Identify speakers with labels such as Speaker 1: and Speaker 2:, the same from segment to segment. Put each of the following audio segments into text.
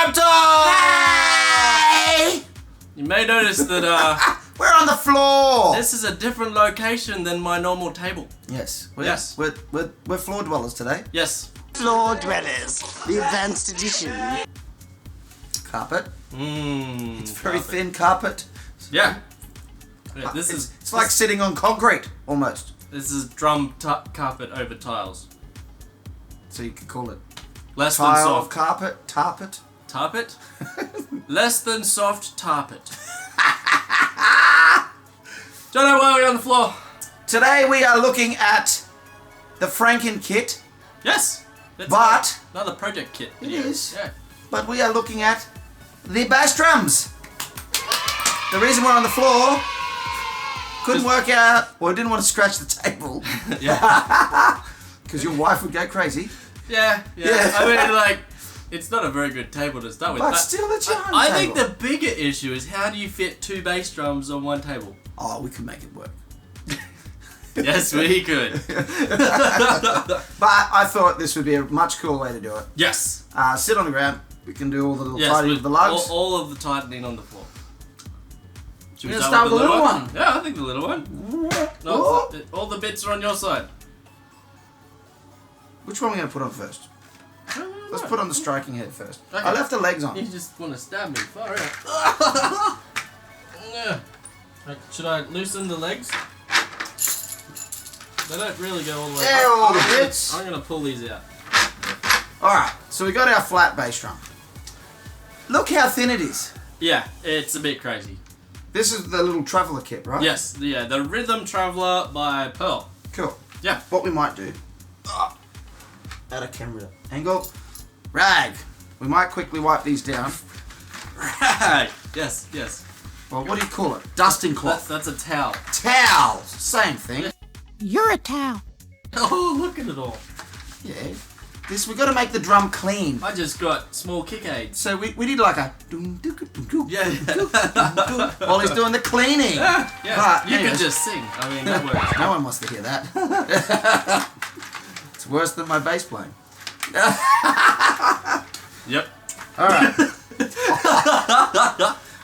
Speaker 1: JBDrumTalk!
Speaker 2: Hey!
Speaker 1: You may notice that
Speaker 2: We're on the floor!
Speaker 1: this is a different location than my normal table.
Speaker 2: Yes. We're floor dwellers today.
Speaker 1: Yes.
Speaker 3: Floor Dwellers, the advanced edition.
Speaker 2: Carpet.
Speaker 1: It's
Speaker 2: Very thin carpet.
Speaker 1: Yeah. This
Speaker 2: It's like sitting on concrete, almost.
Speaker 1: This is carpet over tiles.
Speaker 2: So you could call it
Speaker 1: Less than
Speaker 2: tile,
Speaker 1: soft
Speaker 2: carpet, tarpet.
Speaker 1: tarpet. Less than soft tarpet. Jono, why are we on the floor?
Speaker 2: Today we are looking at the Franken kit,
Speaker 1: Yes. That's
Speaker 2: but
Speaker 1: another project kit.
Speaker 2: it
Speaker 1: video.
Speaker 2: is.
Speaker 1: Yeah.
Speaker 2: But we are looking at the bass drums. The reason we're on the floor, couldn't work out, or didn't want to scratch the table,
Speaker 1: Yeah.
Speaker 2: because your wife would go crazy.
Speaker 1: Yeah. I mean, like, it's not a very good table to start with.
Speaker 2: But still, it's your own
Speaker 1: I
Speaker 2: table.
Speaker 1: think the bigger issue is how do you fit two bass drums on one table?
Speaker 2: Oh, we could make it work.
Speaker 1: Yes, we could.
Speaker 2: But I thought this would be a much cooler way to do it.
Speaker 1: Yes.
Speaker 2: Sit on the ground. We can do all the little
Speaker 1: Yes,
Speaker 2: tightening
Speaker 1: with
Speaker 2: of the lugs.
Speaker 1: all of the tightening on the floor. Should we
Speaker 2: We're gonna start with the little one.
Speaker 1: Yeah, I think the little one. No,
Speaker 2: Oh.
Speaker 1: all the bits are on your side.
Speaker 2: Which one are we going to put on first? Let's put on the striking head first.
Speaker 1: Okay.
Speaker 2: I left the legs on.
Speaker 1: You just want to stab me. Far out. Yeah. Right, should I loosen the legs? They don't really go all the way
Speaker 2: There
Speaker 1: up.
Speaker 2: are all the bits.
Speaker 1: I'm going to pull these out.
Speaker 2: Alright, so we got our flat bass drum. Look how thin it is.
Speaker 1: Yeah, it's a bit crazy.
Speaker 2: This is the little traveller kit, right?
Speaker 1: Yes, yeah, the Rhythm Traveller by Pearl.
Speaker 2: Cool.
Speaker 1: Yeah.
Speaker 2: What we might do, at a camera angle, rag. We might quickly wipe these down.
Speaker 1: Right. Yes.
Speaker 2: Well, what do you call it? Dusting cloth.
Speaker 1: That's a towel.
Speaker 2: Towel. Same thing.
Speaker 3: You're a towel.
Speaker 1: Oh, look at it all.
Speaker 2: Yeah. We've got to make the drum clean.
Speaker 1: I just got small kick aids.
Speaker 2: So we need like a doom, doo, doo, doo, doo,
Speaker 1: Yeah.
Speaker 2: doo, doo, doo, while he's doing the cleaning.
Speaker 1: Yeah.
Speaker 2: But
Speaker 1: You
Speaker 2: anyways,
Speaker 1: could just sing. I mean, that works.
Speaker 2: no one wants to hear that. It's worse than my bass playing.
Speaker 1: Yep.
Speaker 2: Alright.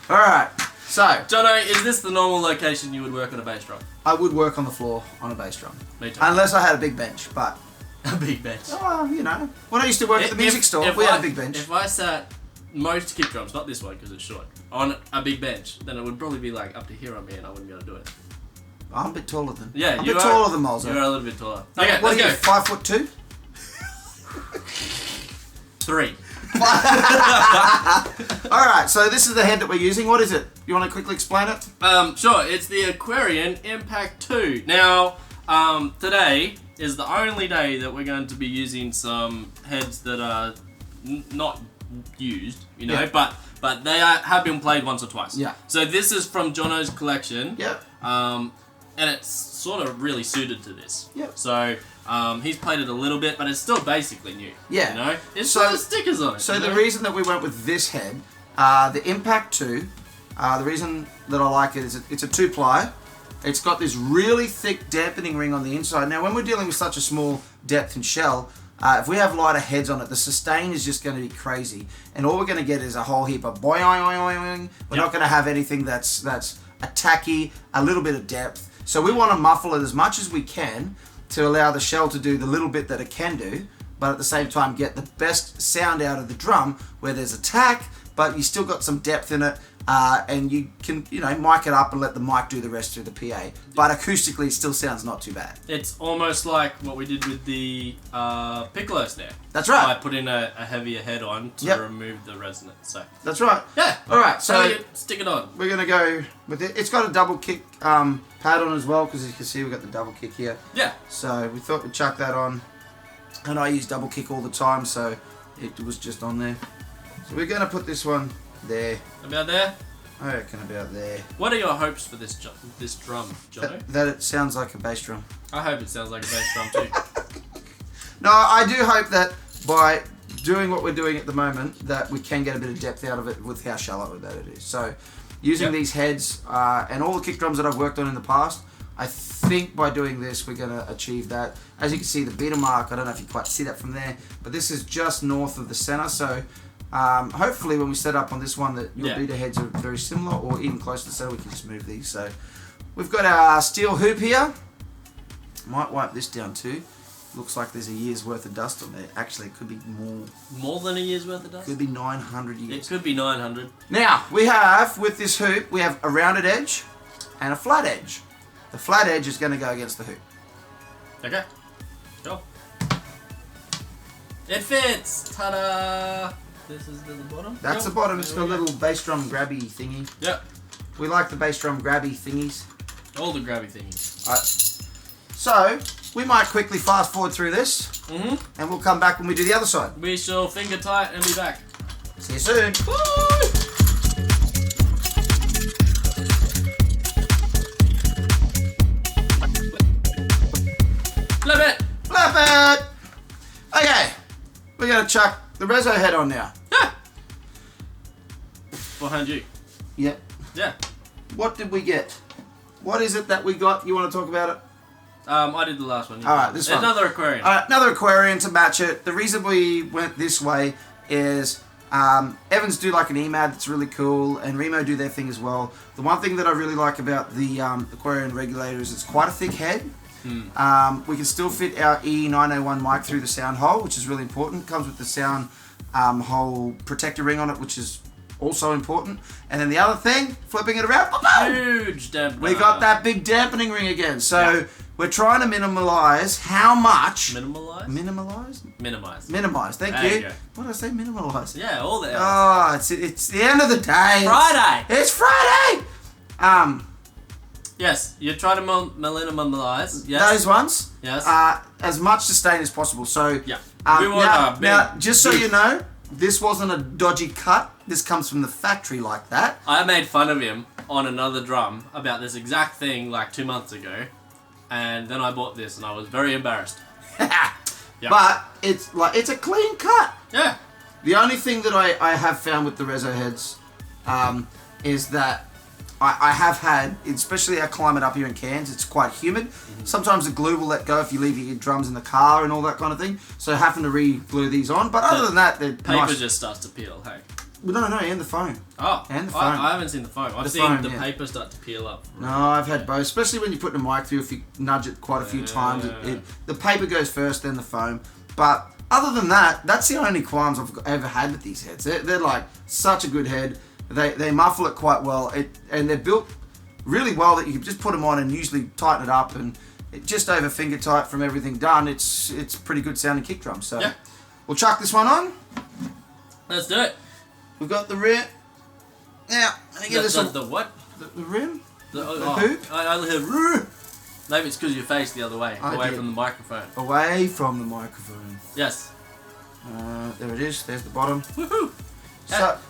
Speaker 2: Alright. So,
Speaker 1: Jono, is this the normal location you would work on a bass drum?
Speaker 2: I would work on the floor on a bass drum.
Speaker 1: Me too.
Speaker 2: Unless I had a big bench, but,
Speaker 1: A big bench.
Speaker 2: oh, you know. When I used to work at the music store, we had a big bench.
Speaker 1: If I sat most kick drums, not this one because it's short, on a big bench, then it would probably be like up to here on me and I wouldn't be able to do it.
Speaker 2: I'm a bit taller than.
Speaker 1: Yeah,
Speaker 2: I'm a
Speaker 1: you
Speaker 2: bit
Speaker 1: are.
Speaker 2: taller than Molzo.
Speaker 1: You're a little bit taller. Okay,
Speaker 2: What are
Speaker 1: let's
Speaker 2: you,
Speaker 1: go.
Speaker 2: 5'2"?
Speaker 1: 3.
Speaker 2: Alright, so this is the head that we're using. What is it? You want to quickly explain it?
Speaker 1: Sure, it's the Aquarian Impact 2. Now, today is the only day that we're going to be using some heads that are not used, you know,
Speaker 2: Yeah.
Speaker 1: but they have been played once or twice.
Speaker 2: Yeah.
Speaker 1: So this is from Jono's collection.
Speaker 2: Yep.
Speaker 1: And it's sort of really suited to this.
Speaker 2: Yep.
Speaker 1: So, he's played it a little bit, but it's still basically new.
Speaker 2: Yeah.
Speaker 1: You know? It's
Speaker 2: So-
Speaker 1: got the stickers on it.
Speaker 2: So
Speaker 1: you
Speaker 2: the
Speaker 1: know?
Speaker 2: reason that we went with this head, the Impact 2, the reason that I like it is it's a 2-ply. It's got this really thick dampening ring on the inside. Now when we're dealing with such a small depth and shell, if we have lighter heads on it, the sustain is just going to be crazy. And all we're going to get is a whole heap of boing, boing, boing, boing. We're not going to have anything that's attacky, a little bit of depth. So we want to muffle it as much as we can to allow the shell to do the little bit that it can do, but at the same time get the best sound out of the drum where there's attack, but you still got some depth in it, and you can, you know, mic it up and let the mic do the rest through the PA. But acoustically, it still sounds not too bad.
Speaker 1: It's almost like what we did with the piccolo snare.
Speaker 2: That's right.
Speaker 1: I put in a heavier head on to
Speaker 2: Yep.
Speaker 1: remove the resonance. So
Speaker 2: That's right.
Speaker 1: yeah.
Speaker 2: All right, so
Speaker 1: you stick it on.
Speaker 2: we're gonna go with it. It's got a double kick pad on as well, because as you can see, we've got the double kick here.
Speaker 1: Yeah.
Speaker 2: So we thought we'd chuck that on, and I use double kick all the time, so it was just on there. So we're gonna put this one there.
Speaker 1: About there.
Speaker 2: I reckon about there.
Speaker 1: What are your hopes for this drum, Jono?
Speaker 2: That it sounds like a bass drum.
Speaker 1: I hope it sounds like a bass drum too.
Speaker 2: No, I do hope that by doing what we're doing at the moment, that we can get a bit of depth out of it with how shallow that it is. So using
Speaker 1: Yep.
Speaker 2: these heads and all the kick drums that I've worked on in the past, I think by doing this, we're going to achieve that. As you can see, the beater mark, I don't know if you quite see that from there, but this is just north of the center. So Hopefully when we set up on this one that your
Speaker 1: Yeah.
Speaker 2: beater heads are very similar or even closer, so we can just move these. So we've got our steel hoop here. Might wipe this down too. Looks like there's a year's worth of dust on there. Actually, it could be more.
Speaker 1: More than a year's worth of dust?
Speaker 2: Could be 900
Speaker 1: It
Speaker 2: years.
Speaker 1: could be 900.
Speaker 2: Now, we have, with this hoop, we have a rounded edge and a flat edge. The flat edge is going to go against the hoop.
Speaker 1: Okay. Go. It fits! Ta-da! This is the bottom?
Speaker 2: That's the bottom. It's got a little bass drum grabby thingy.
Speaker 1: Yep.
Speaker 2: We like the bass drum grabby thingies.
Speaker 1: All the grabby thingies.
Speaker 2: So, we might quickly fast forward through this, and we'll come back when we do the other side.
Speaker 1: We shall finger tight and be back.
Speaker 2: See you soon.
Speaker 1: Flip it!
Speaker 2: Flip it! Okay, we're going to chuck the reso head on now.
Speaker 1: Yeah. Behind you.
Speaker 2: Yep.
Speaker 1: Yeah.
Speaker 2: What did we get? What is it that we got? You want to talk about it?
Speaker 1: I did the last one.
Speaker 2: Alright, this one.
Speaker 1: Another aquarium.
Speaker 2: Another aquarium to match it. The reason we went this way is Evans do like an EMAD that's really cool, and Remo do their thing as well. The one thing that I really like about the aquarium regulator is it's quite a thick head. We can still fit our E901 mic through the sound hole, which is really important. Comes with the sound hole protector ring on it, which is also important. And then the other thing, flipping it around,
Speaker 1: Huge dampener.
Speaker 2: we got that big dampening ring again. So we're trying to minimize how much.
Speaker 1: Minimalize?
Speaker 2: Minimize. Thank
Speaker 1: There
Speaker 2: you.
Speaker 1: you go.
Speaker 2: What did I say? Minimize.
Speaker 1: Yeah, all the L's.
Speaker 2: Oh, it's the end of the day.
Speaker 1: Friday!
Speaker 2: It's Friday.
Speaker 1: Yes, you're trying to minimalize. Yes.
Speaker 2: Those ones.
Speaker 1: Yes.
Speaker 2: As much sustain as possible. So
Speaker 1: Yeah. We want
Speaker 2: now,
Speaker 1: a big
Speaker 2: now, just so you know, this wasn't a dodgy cut. This comes from the factory like that.
Speaker 1: I made fun of him on another drum about this exact thing like 2 months ago, and then I bought this and I was very embarrassed. Yep.
Speaker 2: But it's a clean cut.
Speaker 1: Yeah.
Speaker 2: The only thing that I have found with the reso heads is that I have had, especially our climate up here in Cairns, it's quite humid. Sometimes the glue will let go if you leave your drums in the car and all that kind of thing. So having to re-glue these on. But other than that, they're
Speaker 1: Paper
Speaker 2: nice.
Speaker 1: just starts to peel, hey.
Speaker 2: No, and the foam.
Speaker 1: Oh,
Speaker 2: And the foam.
Speaker 1: I haven't seen the foam. I've
Speaker 2: The
Speaker 1: seen
Speaker 2: foam,
Speaker 1: the
Speaker 2: yeah.
Speaker 1: paper start to peel up.
Speaker 2: No, I've had both. Especially when you put the mic through, if you nudge it quite a few times, the paper goes first, then the foam. But other than that, that's the only qualms I've ever had with these heads. They're like such a good head. They muffle it quite well, and they're built really well that you can just put them on and usually tighten it up, and it just over finger tight from everything done. It's pretty good sounding kick drum. So
Speaker 1: Yeah.
Speaker 2: we'll chuck this one on.
Speaker 1: Let's do it.
Speaker 2: We've got the rim. Now, let me give this
Speaker 1: The what?
Speaker 2: the rim.
Speaker 1: The
Speaker 2: hoop?
Speaker 1: I only heard "Roo." Maybe it's because you face the other way,
Speaker 2: I
Speaker 1: away
Speaker 2: did.
Speaker 1: from the microphone.
Speaker 2: Away from the microphone.
Speaker 1: Yes.
Speaker 2: There it is. There's the bottom.
Speaker 1: Woohoo!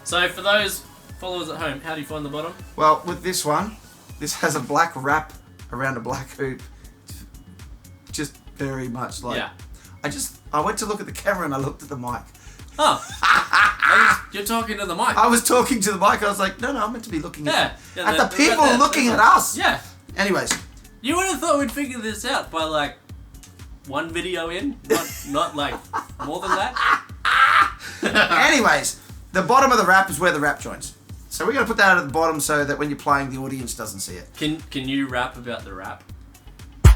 Speaker 1: So for those followers at home, how do you find the bottom?
Speaker 2: Well, with this one, this has a black wrap around a black hoop. Just very much like.
Speaker 1: Yeah.
Speaker 2: I went to look at the camera and I looked at the mic.
Speaker 1: Oh. You're talking to the mic.
Speaker 2: I was talking to the mic. I was like, no, I'm meant to be looking at
Speaker 1: Yeah,
Speaker 2: the people looking at us.
Speaker 1: Yeah.
Speaker 2: Anyways,
Speaker 1: You would have thought we'd figure this out by like one video in, not like more than that.
Speaker 2: anyways, the bottom of the wrap is where the wrap joins. So we're gonna put that at the bottom so that when you're playing, the audience doesn't see it.
Speaker 1: Can you rap about the rap?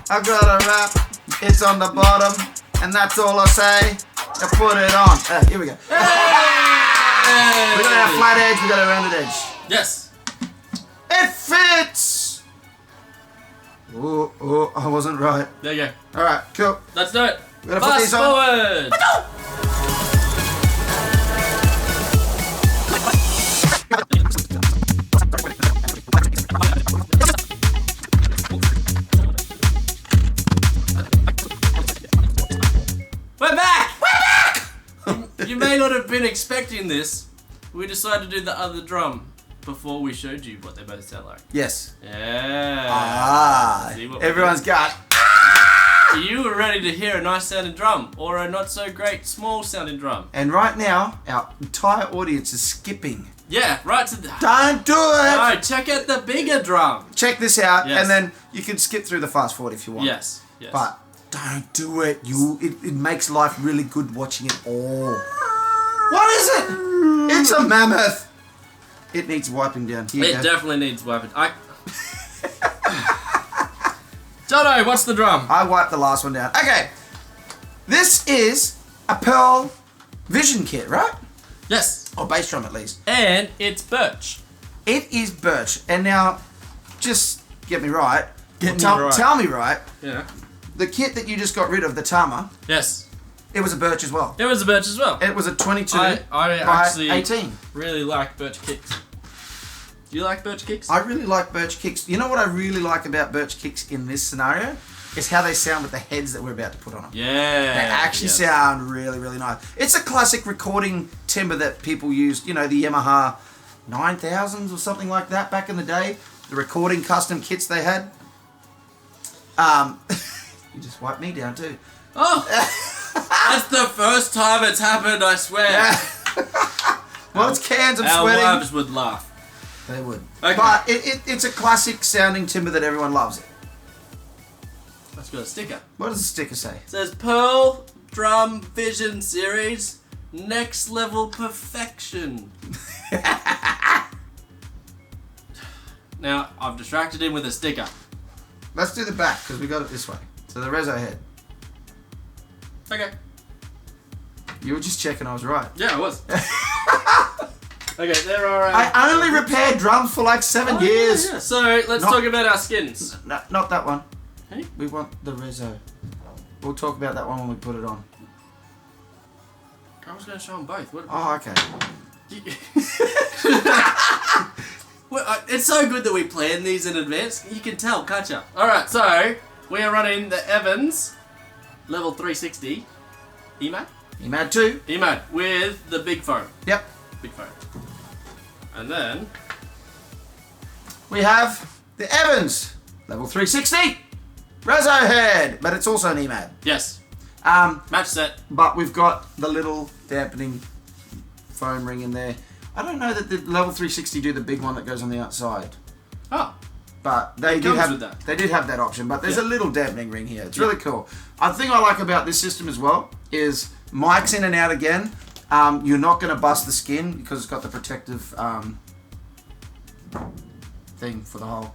Speaker 2: I've got a wrap. It's on the bottom, and that's all I say. I put it on. Here we go. We got our flat edge. We got our rounded edge.
Speaker 1: Yes.
Speaker 2: It fits. Oh, I wasn't right.
Speaker 1: There you go.
Speaker 2: All right, cool.
Speaker 1: Let's do it.
Speaker 2: We're gonna put
Speaker 1: Fast
Speaker 2: these on.
Speaker 1: forward. We're back! You may not have been expecting this. We decided to do the other drum before we showed you what they both sound like.
Speaker 2: Yes.
Speaker 1: Yeah. See what we
Speaker 2: Everyone's got.
Speaker 1: You were ready to hear a nice sounding drum or a not so great small sounding drum.
Speaker 2: And right now, our entire audience is skipping.
Speaker 1: Yeah, right to the...
Speaker 2: Don't do it.
Speaker 1: No, check out the bigger drum.
Speaker 2: Check this out,
Speaker 1: Yes.
Speaker 2: and then you can skip through the fast forward if you want.
Speaker 1: Yes.
Speaker 2: But don't do it. It makes life really good watching it all. What is it? It's a mammoth. It needs wiping down. Here you
Speaker 1: It
Speaker 2: go.
Speaker 1: definitely needs wiping. Jono, what's the drum?
Speaker 2: I wiped the last one down. Okay. This is a Pearl Vision kit, right?
Speaker 1: Yes.
Speaker 2: Or bass drum at least.
Speaker 1: And it's birch.
Speaker 2: It is birch. And now, just get me right.
Speaker 1: Get me right.
Speaker 2: Tell me right.
Speaker 1: Yeah.
Speaker 2: The kit that you just got rid of, the Tama,
Speaker 1: Yes.
Speaker 2: it was a birch as well.
Speaker 1: It was a birch as well.
Speaker 2: It was a 22
Speaker 1: I
Speaker 2: by
Speaker 1: actually
Speaker 2: 18.
Speaker 1: really like birch kicks. Do you like birch kicks?
Speaker 2: I really like birch kicks. You know what I really like about birch kicks in this scenario? Is how they sound with the heads that we're about to put on them.
Speaker 1: Yeah.
Speaker 2: They actually sound really, really nice. It's a classic recording timbre that people used, you know, the Yamaha 9000s or something like that back in the day. The recording custom kits they had. You just wiped me down too.
Speaker 1: Oh! That's the first time it's happened, I swear.
Speaker 2: Well, it's cans, I'm
Speaker 1: Our
Speaker 2: sweating.
Speaker 1: wives would laugh.
Speaker 2: They would.
Speaker 1: Okay.
Speaker 2: But it's a classic sounding timbre that everyone loves.
Speaker 1: Let's got a sticker.
Speaker 2: What does the sticker say?
Speaker 1: It says Pearl Drum Vision Series Next Level Perfection. Now, I've distracted him with a sticker.
Speaker 2: Let's do the back, because we got it this way. So the Rezo head.
Speaker 1: Okay.
Speaker 2: You were just checking I was right.
Speaker 1: Yeah, I was. Okay, there are...
Speaker 2: I only repaired drums for like 7 years.
Speaker 1: Yeah. So, let's
Speaker 2: Not-
Speaker 1: talk about our skins.
Speaker 2: No, not that one.
Speaker 1: Hey?
Speaker 2: We want the Rezo. We'll talk about that one when we put it on.
Speaker 1: I was going to show them both. What?
Speaker 2: Oh, okay.
Speaker 1: Well, it's so good that we plan these in advance. You can tell, can't you? Alright, so we are running the Evans level 360 EMAD.
Speaker 2: EMAD 2.
Speaker 1: EMAD with the big foam.
Speaker 2: Yep.
Speaker 1: Big foam. And then
Speaker 2: We have the Evans level 360 Rezo head, but it's also an EMAD.
Speaker 1: yes,
Speaker 2: Um,
Speaker 1: match set.
Speaker 2: but we've got the little dampening foam ring in there. I don't know that the level 360 do the big one that goes on the outside.
Speaker 1: Oh,
Speaker 2: But they
Speaker 1: It
Speaker 2: did
Speaker 1: comes
Speaker 2: have
Speaker 1: with that.
Speaker 2: They did have that option, but there's
Speaker 1: Yeah.
Speaker 2: a little dampening ring here. It's
Speaker 1: Yeah.
Speaker 2: really cool. A thing I like about this system as well is mics in and out again. You're not going to bust the skin because it's got the protective thing for the hole.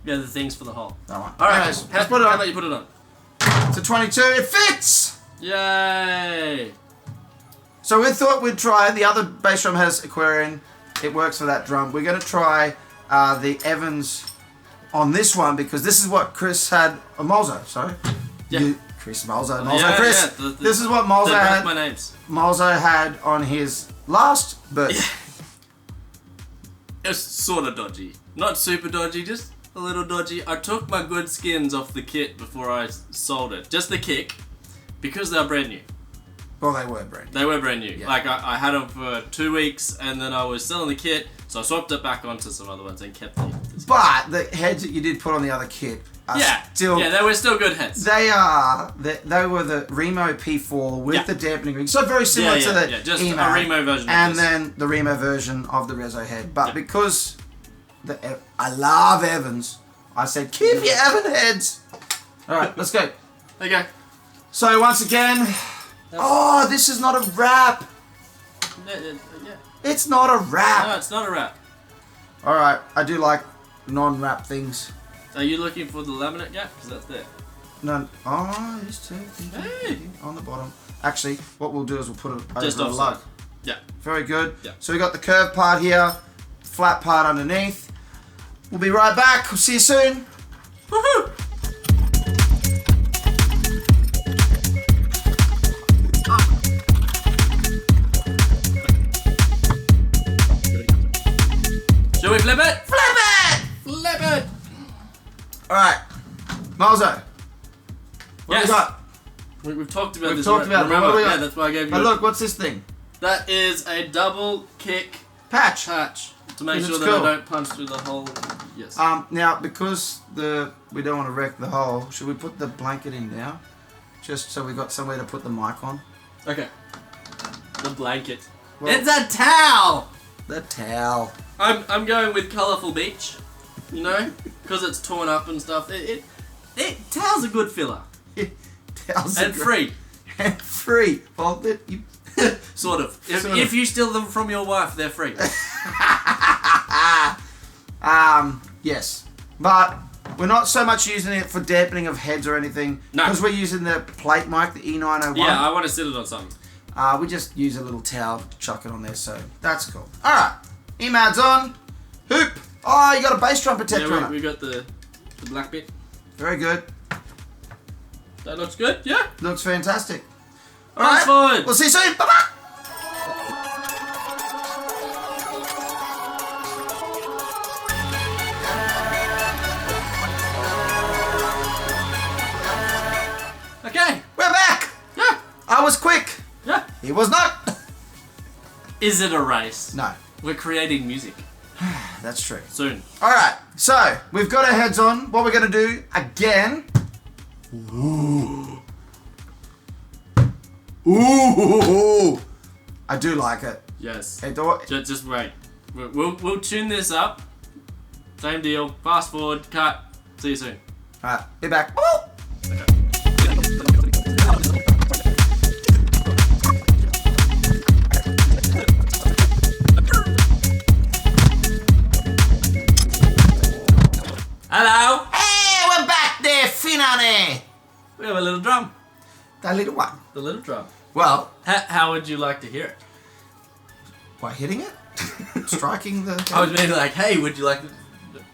Speaker 1: yeah, the things for the hole.
Speaker 2: That one.
Speaker 1: Alright,
Speaker 2: Anyways,
Speaker 1: how,
Speaker 2: let's put it
Speaker 1: how
Speaker 2: on.
Speaker 1: about you put it on?
Speaker 2: It's a 22. It fits.
Speaker 1: Yay!
Speaker 2: So we thought we'd try. The other bass drum has Aquarian. It works for that drum. We're going to try the Evans on this one because this is what Chris had. Molzo, sorry.
Speaker 1: Yeah.
Speaker 2: Chris Molzo.
Speaker 1: Yeah,
Speaker 2: Chris.
Speaker 1: yeah,
Speaker 2: This is what Molzo
Speaker 1: They're both
Speaker 2: had.
Speaker 1: my names.
Speaker 2: Molzo had on his last birthday.
Speaker 1: It was sort of dodgy. Not super dodgy, just a little dodgy. I took my good skins off the kit before I sold it. Just the kick, because they're brand new.
Speaker 2: Well, they were brand new.
Speaker 1: They were brand new.
Speaker 2: Yeah.
Speaker 1: Like, I had them for 2 weeks, and then I was selling the kit, so I swapped it back onto some other ones and kept the skins.
Speaker 2: But the heads that you did put on the other kit are still...
Speaker 1: Yeah, they were still good heads.
Speaker 2: They were the Remo P4 with
Speaker 1: Yeah.
Speaker 2: the dampening ring. So very similar to the
Speaker 1: just
Speaker 2: EMAD.
Speaker 1: a Remo version of
Speaker 2: And
Speaker 1: this.
Speaker 2: then the Remo version of the Rezo head. But
Speaker 1: Yeah.
Speaker 2: because I love Evans, I said, keep your Evan heads. Alright, let's go.
Speaker 1: There you go.
Speaker 2: So once again... Oh, this is not a wrap.
Speaker 1: Yeah.
Speaker 2: It's not a wrap.
Speaker 1: No, it's not a wrap.
Speaker 2: Alright, I do like non-wrap things.
Speaker 1: Are you looking for the laminate gap? Because that's there.
Speaker 2: No, oh, there's two.
Speaker 1: Hey.
Speaker 2: On the bottom. Actually, what we'll do is we'll put it over
Speaker 1: Just
Speaker 2: the
Speaker 1: offside.
Speaker 2: lug.
Speaker 1: Yeah.
Speaker 2: Very good.
Speaker 1: Yeah.
Speaker 2: So we got the curved part here, flat part underneath. We'll be right back. We'll see you soon.
Speaker 1: Woohoo! Shall we flip it?
Speaker 2: Flip it!
Speaker 1: Flip it!
Speaker 2: Alright. Molzo. What
Speaker 1: Yes.
Speaker 2: do we got?
Speaker 1: We've talked about
Speaker 2: We've
Speaker 1: this.
Speaker 2: talked about it.
Speaker 1: Remember?
Speaker 2: What do we
Speaker 1: Yeah,
Speaker 2: got?
Speaker 1: that's why I gave you
Speaker 2: But
Speaker 1: a-
Speaker 2: look, what's this thing?
Speaker 1: That is a double kick
Speaker 2: Patch.
Speaker 1: patch to make
Speaker 2: It
Speaker 1: sure
Speaker 2: looks
Speaker 1: that
Speaker 2: cool.
Speaker 1: I don't punch through the hole. Yes.
Speaker 2: Now, because we don't want to wreck the hole, should we put the blanket in now? Just so we got somewhere to put the mic on.
Speaker 1: Okay. The blanket.
Speaker 2: Well-
Speaker 1: It's a towel!
Speaker 2: The towel.
Speaker 1: I'm going with colourful beach, you know, because it's torn up and stuff. Towel's a good filler
Speaker 2: Towels are
Speaker 1: and
Speaker 2: great.
Speaker 1: free.
Speaker 2: And free. Fold it. You...
Speaker 1: Sort of. If you steal them from your wife, they're free.
Speaker 2: Yes. But we're not so much using it for dampening of heads or anything.
Speaker 1: No.
Speaker 2: Because we're using the plate mic, the E901.
Speaker 1: Yeah, I want to sit it on something.
Speaker 2: We just use a little towel to chuck it on there, so that's cool. Alright. EMAD's on. Hoop. Oh, you got a bass drum protector on it.
Speaker 1: We got the black bit.
Speaker 2: Very good.
Speaker 1: That looks good, yeah?
Speaker 2: Looks fantastic.
Speaker 1: Alright, fine.
Speaker 2: We'll see you soon. Bye-bye.
Speaker 1: Okay.
Speaker 2: We're back.
Speaker 1: Yeah.
Speaker 2: I was quick.
Speaker 1: Yeah.
Speaker 2: He was not.
Speaker 1: Is it a race?
Speaker 2: No.
Speaker 1: We're creating music.
Speaker 2: That's true.
Speaker 1: Soon.
Speaker 2: Alright, so we've got our heads on. What we're going to do again. Ooh. Ooh. I do like it.
Speaker 1: Yes.
Speaker 2: Hey, do
Speaker 1: Just wait. We'll tune this up. Same deal. Fast forward. Cut. See you soon.
Speaker 2: Alright, be back.
Speaker 1: Hello.
Speaker 2: Hey, we're back there, Finane.
Speaker 1: We have a little drum.
Speaker 2: That little one.
Speaker 1: The little drum.
Speaker 2: Well,
Speaker 1: How would you like to hear it?
Speaker 2: by hitting it? Striking the...
Speaker 1: I was meaning like, hey, would you like to...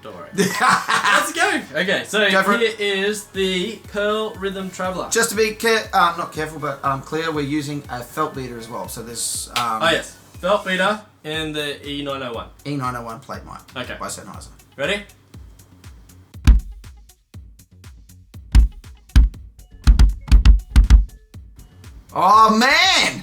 Speaker 1: Don't worry. Let's go. Okay, so
Speaker 2: Go for
Speaker 1: here is the Pearl Rhythm Traveler.
Speaker 2: Just to be not careful, but clear, we're using a felt beater as well. So this
Speaker 1: Oh yes, felt beater in the E901.
Speaker 2: E901 plate mic.
Speaker 1: Okay.
Speaker 2: By Sennheiser.
Speaker 1: Ready?
Speaker 2: Oh man!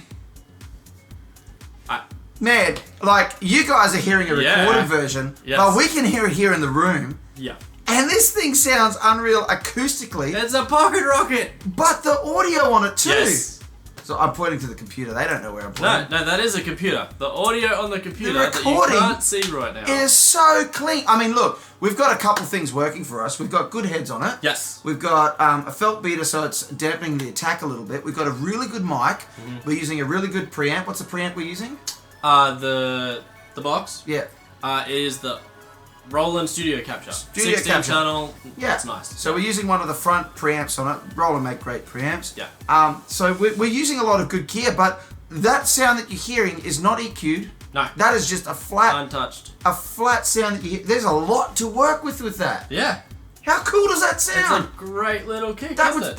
Speaker 2: Man, like you guys are hearing a recorded version,
Speaker 1: Yes.
Speaker 2: but we can hear it here in the room.
Speaker 1: Yeah.
Speaker 2: And this thing sounds unreal acoustically,
Speaker 1: It's a pocket rocket.
Speaker 2: but the audio on it too.
Speaker 1: Yes.
Speaker 2: So I'm pointing to the computer. They don't know where I'm pointing.
Speaker 1: No, that is a computer. The audio on the computer that
Speaker 2: recording
Speaker 1: you can't see right now.
Speaker 2: It is so clean. I mean, look, we've got a couple things working for us. We've got good heads on it.
Speaker 1: Yes.
Speaker 2: We've got a felt beater, so it's dampening the attack a little bit. We've got a really good mic. We're using a really good preamp. What's the preamp we're using?
Speaker 1: The box
Speaker 2: Yeah.
Speaker 1: is the Roland Studio Capture.
Speaker 2: Studio
Speaker 1: 16
Speaker 2: Capture.
Speaker 1: channel.
Speaker 2: Yeah.
Speaker 1: That's nice.
Speaker 2: So we're using one of the front preamps on it. Roland make great preamps.
Speaker 1: Yeah.
Speaker 2: So we're using a lot of good gear, but that sound that you're hearing is not EQ'd.
Speaker 1: No.
Speaker 2: That is just a flat
Speaker 1: Untouched.
Speaker 2: sound that you hear. There's a lot to work with that.
Speaker 1: Yeah.
Speaker 2: How cool does that
Speaker 1: It's
Speaker 2: sound?
Speaker 1: a great little kick,
Speaker 2: That
Speaker 1: isn't
Speaker 2: would
Speaker 1: it?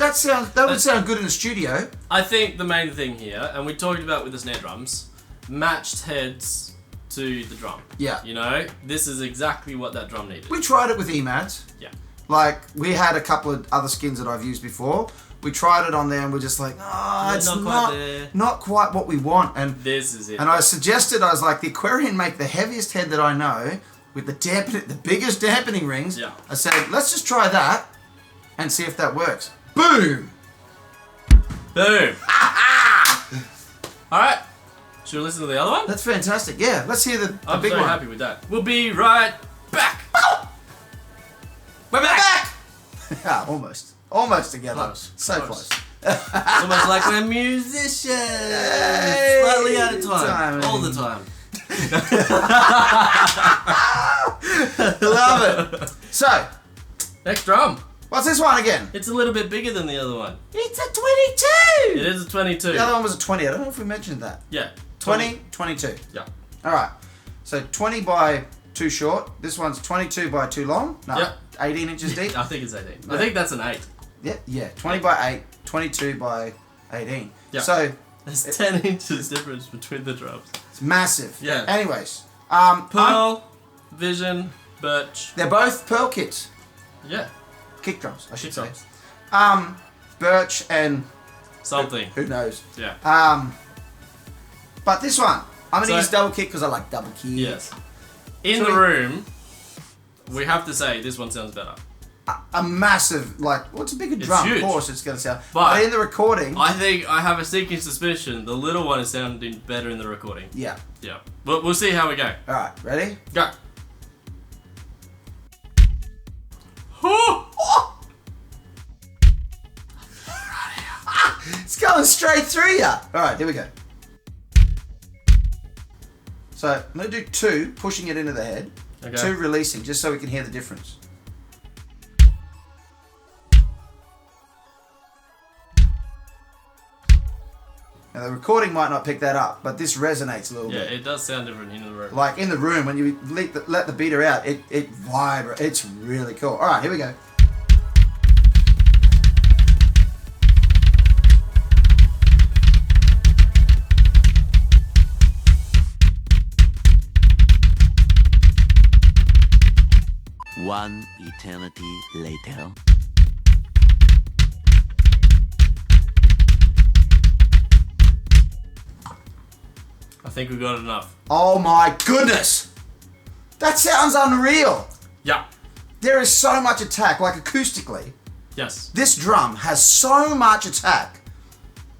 Speaker 2: that would sound good in the studio.
Speaker 1: I think the main thing here, and we talked about with the snare drums, matched heads to the drum.
Speaker 2: Yeah.
Speaker 1: You know, this is exactly what that drum needed.
Speaker 2: We tried it with EMADs.
Speaker 1: Yeah.
Speaker 2: Like, we had a couple of other skins that I've used before. We tried it on there and we're just like,
Speaker 1: Yeah,
Speaker 2: it's
Speaker 1: not quite there.
Speaker 2: not quite what we want. And
Speaker 1: This is it.
Speaker 2: I suggested, I was like, the Aquarian make the heaviest head that I know with the biggest dampening rings.
Speaker 1: Yeah.
Speaker 2: I said, let's just try that and see if that works. Boom!
Speaker 1: Boom. Alright. Should we listen to the other one?
Speaker 2: That's fantastic. Yeah, let's hear the
Speaker 1: I'm
Speaker 2: big
Speaker 1: so
Speaker 2: one.
Speaker 1: happy with that. We'll be right back. We're back.
Speaker 2: Yeah, almost. Almost together.
Speaker 1: Close.
Speaker 2: So
Speaker 1: Close.
Speaker 2: close.
Speaker 1: It's almost like we're musicians.
Speaker 2: Hey,
Speaker 1: Slightly out of time.
Speaker 2: time.
Speaker 1: All the time.
Speaker 2: Love it. So,
Speaker 1: Next drum.
Speaker 2: what's this one again?
Speaker 1: It's a little bit bigger than the other one.
Speaker 2: It's a 22!
Speaker 1: It is a 22.
Speaker 2: The other one was a 20. I don't know if we mentioned that.
Speaker 1: Yeah.
Speaker 2: 20, 22.
Speaker 1: Yeah.
Speaker 2: Alright. So 20 by 2 short. This one's 22 by 2 long. No,
Speaker 1: Yep.
Speaker 2: 18 inches deep.
Speaker 1: I think it's 18. I think that's an 8.
Speaker 2: Yeah. 20 by 8, 22 by 18.
Speaker 1: Yeah.
Speaker 2: So
Speaker 1: There's 10 inches difference between the drums.
Speaker 2: it's massive.
Speaker 1: Yeah.
Speaker 2: Anyways.
Speaker 1: Pearl, Vision, Birch.
Speaker 2: They're both Pearl kits.
Speaker 1: Yeah.
Speaker 2: Kick drums, I should
Speaker 1: Kick
Speaker 2: say.
Speaker 1: drums.
Speaker 2: Birch and
Speaker 1: Something.
Speaker 2: who knows.
Speaker 1: Yeah.
Speaker 2: But this one, I'm going to
Speaker 1: So-
Speaker 2: use double kick because I like double kick.
Speaker 1: Yes. In
Speaker 2: So
Speaker 1: the
Speaker 2: we-
Speaker 1: room, we have to say this one sounds better.
Speaker 2: A massive, like, what's a bigger
Speaker 1: It's
Speaker 2: drum?
Speaker 1: huge.
Speaker 2: Of course it's going to sound.
Speaker 1: But-
Speaker 2: But in the recording,
Speaker 1: I think I have a sneaking suspicion the little one is sounding better in the recording.
Speaker 2: yeah.
Speaker 1: Yeah. But we'll see how we go.
Speaker 2: Alright, ready?
Speaker 1: Go.
Speaker 2: It's going straight through ya. Alright, here we go. So I'm going to do 2, pushing it into the head.
Speaker 1: Okay.
Speaker 2: 2 releasing, just so we can hear the difference. Now the recording might not pick that up, but this resonates a little
Speaker 1: Yeah,
Speaker 2: bit.
Speaker 1: it does sound different in the room.
Speaker 2: Like in the room, when you let the beater out, it vibrates. It's really cool. All right, here we go.
Speaker 3: One eternity later.
Speaker 1: I think we got enough.
Speaker 2: Oh my goodness! That sounds unreal.
Speaker 1: Yeah.
Speaker 2: There is so much attack, like acoustically.
Speaker 1: Yes.
Speaker 2: This drum has so much attack,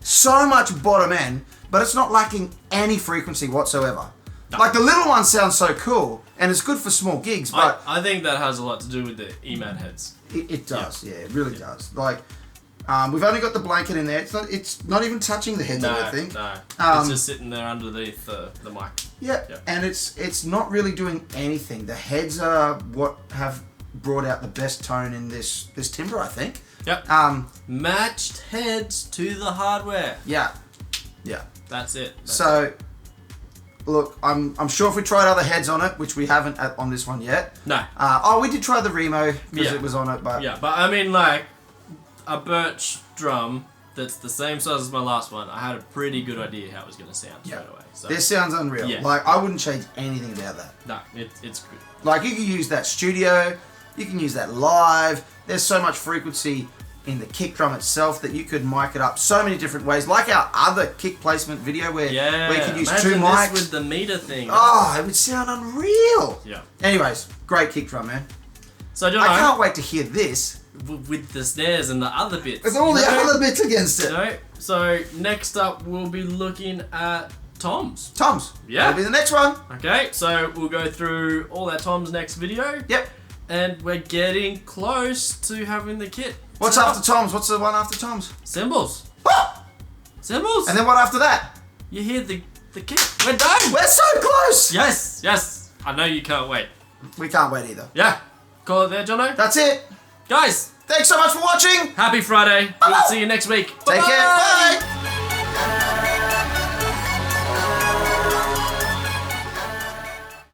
Speaker 2: so much bottom end, but it's not lacking any frequency whatsoever.
Speaker 1: No.
Speaker 2: Like the little one sounds so cool, and it's good for small gigs, but
Speaker 1: I think that has a lot to do with the EMAD heads.
Speaker 2: it does. Yeah, it really does. Like, we've only got the blanket in there. It's not even touching the heads, I don't think.
Speaker 1: No.
Speaker 2: Um,
Speaker 1: It's just sitting there underneath the mic.
Speaker 2: Yeah,
Speaker 1: Yeah.
Speaker 2: and it's not really doing anything. The heads are what have brought out the best tone in this timbre, I think.
Speaker 1: Yep. Matched heads to the hardware.
Speaker 2: Yeah.
Speaker 1: That's it.
Speaker 2: So, look, I'm sure if we tried other heads on it, which we haven't on this one yet.
Speaker 1: No.
Speaker 2: We did try the Remo because
Speaker 1: Yeah.
Speaker 2: it was on it, but
Speaker 1: Yeah, but I mean, like, a birch drum that's the same size as my last one, I had a pretty good idea how it was going to sound straight away. So,
Speaker 2: this sounds unreal.
Speaker 1: Yeah.
Speaker 2: Like, I wouldn't change anything about that.
Speaker 1: no, it's good.
Speaker 2: Like, you can use that studio, you can use that live. There's so much frequency in the kick drum itself that you could mic it up so many different ways. Like our other kick placement video where you can use
Speaker 1: imagine
Speaker 2: 2 mics.
Speaker 1: this with the meter thing.
Speaker 2: Oh, it would sound unreal.
Speaker 1: Yeah.
Speaker 2: Anyways, great kick drum, man.
Speaker 1: So, Jono,
Speaker 2: I can't wait to hear this.
Speaker 1: with the snares and the other bits.
Speaker 2: With all the other bits against it.
Speaker 1: You know? So, next up, we'll be looking at toms.
Speaker 2: Toms.
Speaker 1: Yeah.
Speaker 2: That'll be the next one.
Speaker 1: Okay, so we'll go through all our toms next video.
Speaker 2: Yep.
Speaker 1: And we're getting close to having the kit.
Speaker 2: What's
Speaker 1: set
Speaker 2: after
Speaker 1: up.
Speaker 2: Toms? What's the one after Toms?
Speaker 1: Cymbals.
Speaker 2: Ah!
Speaker 1: Cymbals.
Speaker 2: And then what after that?
Speaker 1: You hear the kit. We're done.
Speaker 2: We're so close.
Speaker 1: Yes. I know you can't wait.
Speaker 2: We can't wait either.
Speaker 1: Yeah. Call it there, Jono.
Speaker 2: That's it.
Speaker 1: Guys,
Speaker 2: Thanks so much for watching.
Speaker 1: happy Friday. We'll see you next week.
Speaker 2: Take care.
Speaker 1: Bye-bye.
Speaker 2: Bye.